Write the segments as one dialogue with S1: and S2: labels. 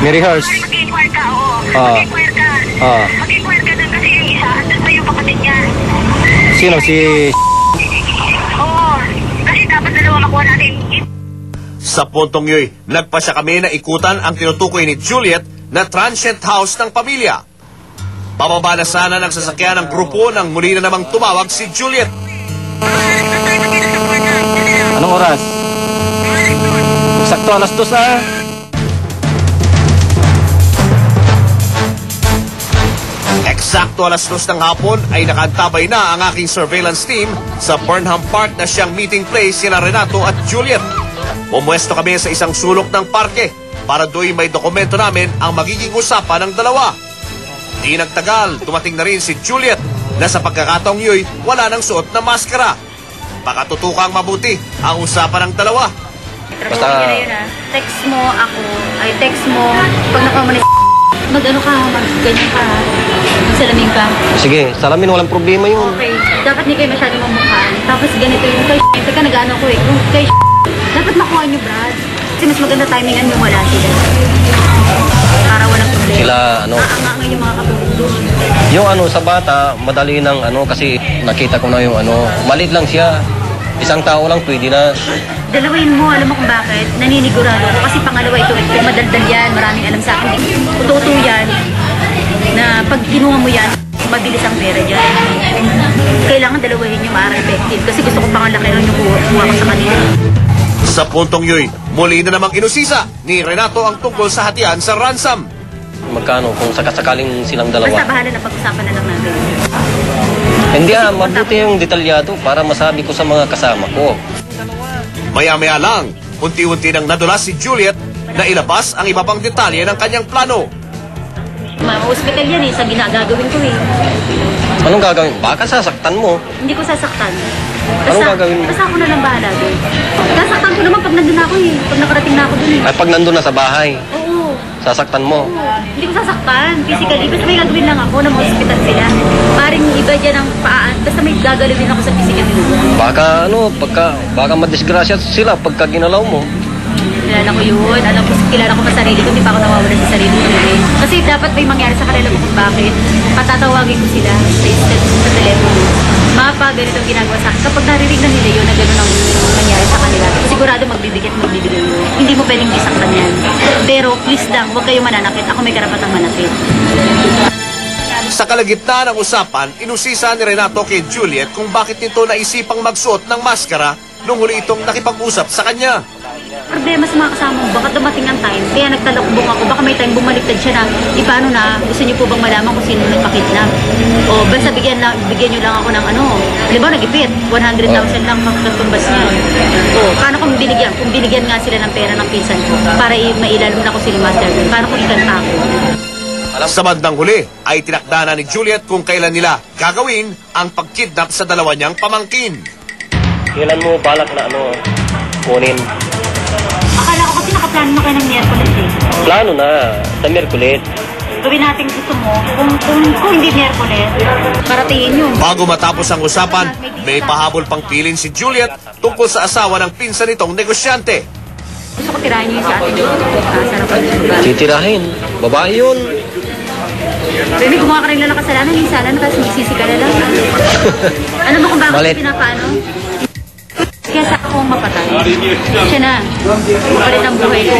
S1: May rehearse.
S2: Mag-inquire ka, oo.
S1: Ah.
S2: Mag-inquire ka.
S1: Ah.
S2: Mag-inquire ka dun kasi yung isa, andun pa yung kapatid niya.
S1: Sino? Si...
S2: Oo. Kasi dapat dalawa makuha natin.
S3: Sa puntong yoy, nagpasya kami na ikutan ang tinutukoy ni Juliet na transient house ng pamilya. Pababa na sana ng sasakyan ng grupo nang muli na namang tumawag si Juliet.
S1: Anong oras? Sakto alas 2 ah.
S3: Eksakto alas 2 ng hapon ay nakaantabay na ang aking surveillance team sa Burnham Park na siyang meeting place sina Renato at Juliet. Pumwesto kami sa isang sulok ng parke para do'y may dokumento namin ang magiging usapan ng dalawa. Di nagtagal, dumating na rin si Juliet na sa pagkakataong yoy wala nang suot na maskara. Pakatutukang mabuti ang usapan ng dalawa.
S1: Basta...
S4: Text mo ako, ay text mo, pag nakuha mo na mag-ano ka, mag-ganyan ka, mag-salamin ka.
S1: Sige, salamin, walang problema yun.
S4: Okay, dapat hindi kayo masyadong mamukhaan. Tapos ganito yung kay pagka nag-ano ko eh, kung kay dapat makuha nyo, Brad. Kasi mas maganda timingan yung wala sila. Para walang problema.
S1: Sila, ano...
S4: Aangangan yung mga kapatid doon.
S1: Yung ano, sa bata, madali ng ano, kasi nakita ko na yung ano, maliit lang siya. Isang tao lang, pwede na.
S4: Dalawain mo, alam mo kung bakit? Naninigurado ako kasi pangalawa ito, madaldal yan, maraming alam sa akin. Totoo yan, na pag kinuha mo yan, mabilis ang pera dyan. Kailangan dalawahin yung ma-effective kasi gusto ko pangalaki rin yung kuha ko sa kanila.
S3: Sa puntong yoy, muli na namang inusisa ni Renato ang tungkol sa hatian sa ransom.
S1: Magkano kung sakasakaling silang
S4: Basta
S1: dalawa?
S4: bahala na pag-usapan na lang natin.
S1: Hindi mabuti yung detalyado para masabi ko sa mga kasama ko.
S3: Maya-maya lang, unti-unti nang nadulas si Juliet na ilabas ang iba pang detalye ng kanyang plano.
S4: Ma-hospital yan eh, sa ginagagawin ko eh.
S1: Anong gagawin? Baka sasaktan mo.
S4: Hindi ko sasaktan.
S1: Anong gagawin mo?
S4: Basta ako na lang bahala doon. Sasaktan ko naman pag nandun ako eh. Pag nakarating na ako doon eh.
S1: Ay, pag nandun na sa bahay,
S4: Oo.
S1: sasaktan mo.
S4: Hindi ko sasaktan. Physically. Basta may gagawin lang ako na ma-hospital sila. Paring iba dyan ang paan. Basta may gagalawin ako sa physically.
S1: Baka ano, baka madisgrasya sila pagka ginalaw mo.
S4: Kilala ko yun. Alam ko, kilala ko pa sarili ko. Hindi pa ako nawawala sa sarili ko. Kasi dapat may mangyari sa kanila kung bakit. Patatawagin ko sila sa telepono. Mapa, ganito ang ginagawa sa akin. Kapag naririnig nila yun na gano'n ang nangyari sa kanila, sigurado magbibigay yun. Hindi mo pwedeng isaktan yan. Pero please lang, huwag kayo mananakit. Ako may karapatang manakit.
S3: Sa kalagitnaan ng usapan, inusisa ni Renato kay Juliet kung bakit nito naisipang magsuot ng maskara nung huli itong nakipag-usap sa kanya.
S4: Problema sa mga kasama mo, baka dumating ang time, kaya nagtalakbong ako, baka may time bumaliktad siya na, paano na, gusto niyo po bang malaman kung sino nagpakidnap? O basta bigyan niyo lang ako ng ano, halimbawa nag-ipit, 100,000 lang katumbas niya. O paano kung binigyan nga sila ng pera ng pinsan ko, para mailalong na ko sila master, paano kung ikanta ako?
S3: Sa bandang huli ay tinakda na ni Juliet kung kailan nila gagawin ang pagkidnap sa dalawa niyang pamangkin.
S1: Kailan mo balak na ano, kunin?
S4: Akala ko kasi nakaplano na kayo ng Miyerkules eh.
S1: Plano na, sa Miyerkules.
S4: Gawin natin gusto mo, kung hindi Miyerkules, paratingin yun.
S3: Bago matapos ang usapan, may pahabol pang piling si Juliet tungkol sa asawa ng pinsan nitong negosyante.
S4: Gusto ko tirahin niyo sa atin yung sarap ang babae.
S1: Titirahin, babae yun.
S4: Baby, gumawa ka rin lang ng kasalanan, yung sana tapos magsisi ka na lang. Alam mo kung bakit
S1: Malit.
S4: pinapaano? Kaya sa akong mapatay. Siya na, mapalit ang buhay ko.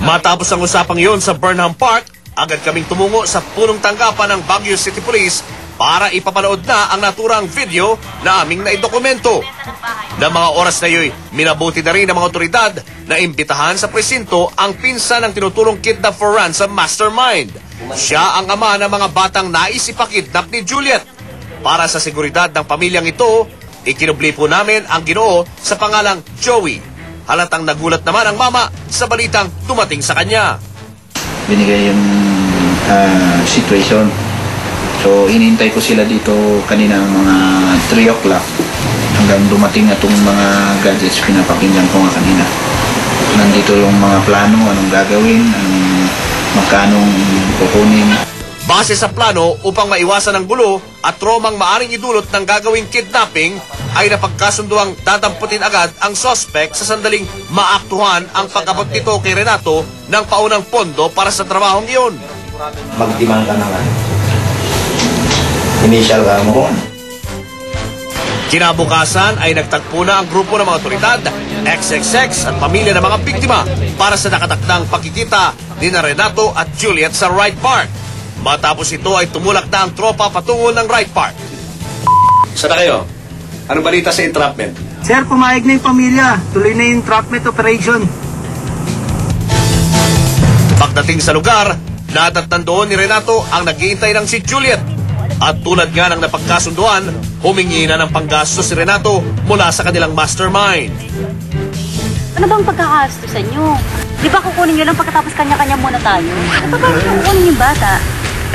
S3: Matapos ang usapang yon sa Burnham Park, agad kaming tumungo sa punong tanggapan ng Baguio City Police para ipapanood na ang naturang video na aming naidokumento. Na mga oras na yo'y minabuti na rin ng mga otoridad na imbitahan sa presinto ang pinsan ng tinutulong kidnap for ransom mastermind. Siya ang ama ng mga batang nais ipakidnap ni Juliet. Para sa seguridad ng pamilyang ito, ikinubli po namin ang Ginoo sa pangalang Joey. Halatang nagulat naman ang mama sa balitang dumating sa kanya.
S5: Binigay yung situation. So, hinihintay ko sila dito kanina mga 3 o'clock hanggang dumating na itong mga gadgets pinapakinggan ko nga kanina. Nandito yung mga plano, anong gagawin, magkanong kukunin.
S3: Base sa plano upang maiwasan ang gulo at tromang maaring idulot ng gagawing kidnapping ay napagkasunduang dadamputin agad ang suspect sa sandaling maaktuhan ang pag-abot nito kay Renato ng paunang pondo para sa trabahong iyon.
S6: Magtimang ka naman. Initial ka mo.
S3: Kinabukasan ay nagtagpo na ang grupo ng mga otoridad, XXX at pamilya ng mga biktima para sa nakatakdang pagkikita ni Renato at Juliet sa Wright Park. Matapos ito ay tumulak na ang tropa patungo ng Wright Park. Saan na kayo? Anong balita sa entrapment?
S7: Sir, pumayag na yung pamilya. Tuloy na yung entrapment operation.
S3: Pagdating sa lugar, natatnan doon ni Renato ang nag-iintay ng si Juliet. At tulad nga ng napagkasunduan, humingi na ng panggastos si Renato mula sa kanilang mastermind.
S4: Ano bang pagkakastusan nyo? Di ba kukunin nyo lang pagkatapos kanya-kanya muna tayo? Ano ba kukunin yung bata?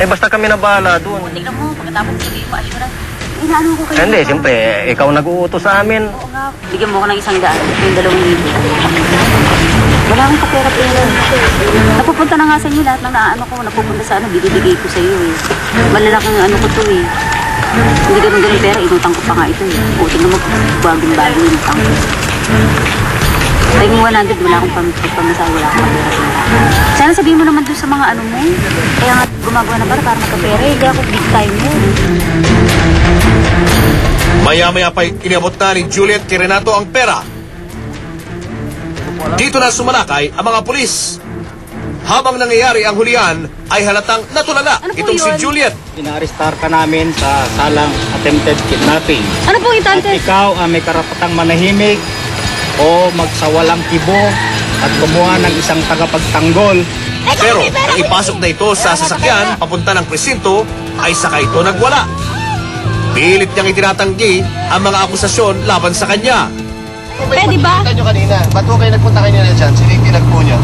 S1: Eh basta kami na bahala doon.
S4: Tignan mo, pagkatapos sabihin mo, assurance. Inaano ko kayo?
S1: Hindi, siyempre, ikaw nag-uutos sa amin.
S4: Oo nga. Bigyan mo ko ng 100, yung 2,000. Wala akong kapera-pera. Napupunta na nga sa inyo lahat ng naano ko. Napupunta sa bibigay ko sa iyo eh. Malalaking ano ko to eh. Hindi ganun pera, inutang ko pa nga ito eh. O, tingnan mo, bagong-bagong inutang ko. Tayo mo 100, wala akong pagpamasahe, wala akong kapera. Sana sabihin mo naman doon sa mga ano mo. Kaya nga gumagawa na para magkapera. Hindi ako big time mo.
S3: Maya-maya pa inabot na ni Juliet kay Renato ang pera. Dito na sumalakay ang mga pulis. Habang nangyayari ang hulihan, ay halatang natulala itong si Juliet.
S8: Ina-arrestar ka namin sa salang attempted kidnapping.
S4: Ano po yung
S8: At ikaw ang may karapatang manahimik o magsawalang kibo at kumuha ng isang tagapagtanggol.
S3: Pero ang ipasok na ito sa sasakyan papunta ng presinto ay saka ito nagwala. Pilit niyang itinatanggi ang mga akusasyon laban sa kanya.
S4: Pwede ba?
S6: Punta nyo kanina. Ba't po kayo nagpunta kanina dyan? Sino yung tinagpo nyo?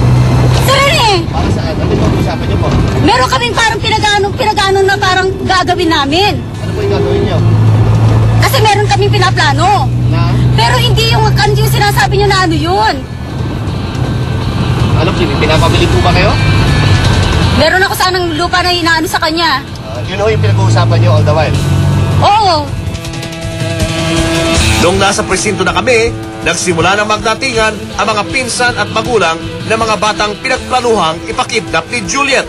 S4: Sorry!
S6: Para saan? Ano yung usapan nyo po?
S4: Meron kaming parang pinag-ano na parang gagawin namin.
S6: Ano po yung gagawin nyo?
S4: Kasi meron kaming pinaplano.
S6: Na?
S4: Pero hindi yung sinasabi nyo na ano yun.
S6: Ano, pinapabili po ba kayo?
S4: Meron ako sanang lupa na inaano sa kanya.
S6: Yun ho yung pinag-uusapan nyo all the while.
S4: Oo.
S3: Nung nasa presinto na kami, nagsimula ng magdatingan ang mga pinsan at magulang ng mga batang pinagplanuhang ipakidnap ni Juliet.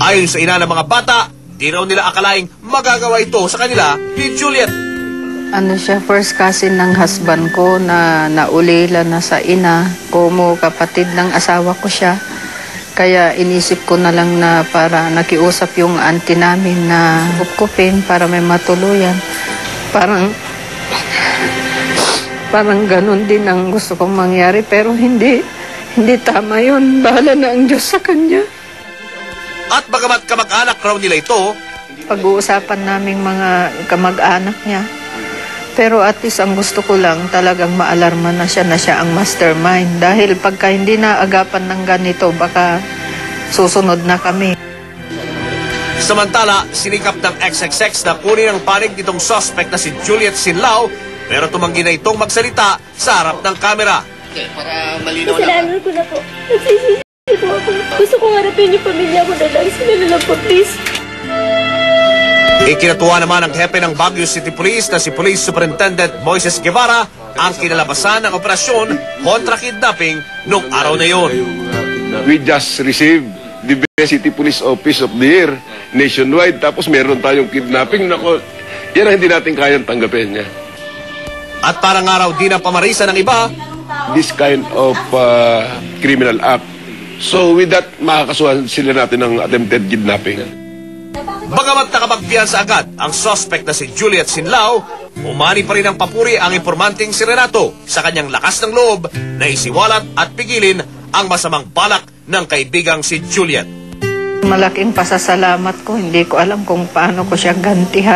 S3: Ayon sa ina ng mga bata, di raw nila akalaing magagawa ito sa kanila ni Juliet.
S9: Ano siya, first cousin ng husband ko na naulila na sa ina. Como kapatid ng asawa ko siya. Kaya inisip ko na lang na para nakiusap yung auntie namin na kupkupin para may matuluyan. Parang ganun din ang gusto kong mangyari pero hindi tama yun. Bahala na ang Diyos sa kanya.
S3: At bagamat kamag-anak raw nila ito,
S9: Pag-uusapan naming mga kamag-anak niya. Pero at least ang gusto ko lang talagang maalarma na siya ang mastermind. Dahil pagka hindi na agapan ng ganito, baka susunod na kami.
S3: samantala sinikap ng XXX na kunin ang panig nitong suspect na si Juliet Sinlao, pero tumanggi na itong magsalita sa harap ng kamera.
S6: Okay, para malinaw na.
S10: Kasalanan ko na po. Nagsisisi po ako. Gusto kong harapin yung pamilya ko na lang. Sila na lang po, please.
S3: Ikinatuwa naman ng hepe ng Baguio City Police na si Police Superintendent Moises Guevara ang kinalabasan ng operasyon kontra kidnapping noong araw na yon.
S11: We just received the Best City Police Office of the Year nationwide. Tapos meron tayong kidnapping. Nako, yan ang hindi natin kayang tanggapin niya.
S3: At parang araw din ang pamarisa ng iba,
S11: This kind of criminal act. So with that, makakasuhan sila natin ng attempted kidnapping.
S3: bagamat nakapagpiyansa agad ang suspect na si Juliet Sinlao, umani pa rin ang papuri ang impormanting si Renato sa kanyang lakas ng loob na isiwalat at pigilin ang masamang balak ng kaibigang si Juliet.
S9: Malaking pasasalamat ko. Hindi ko alam kung paano ko siya gantihan.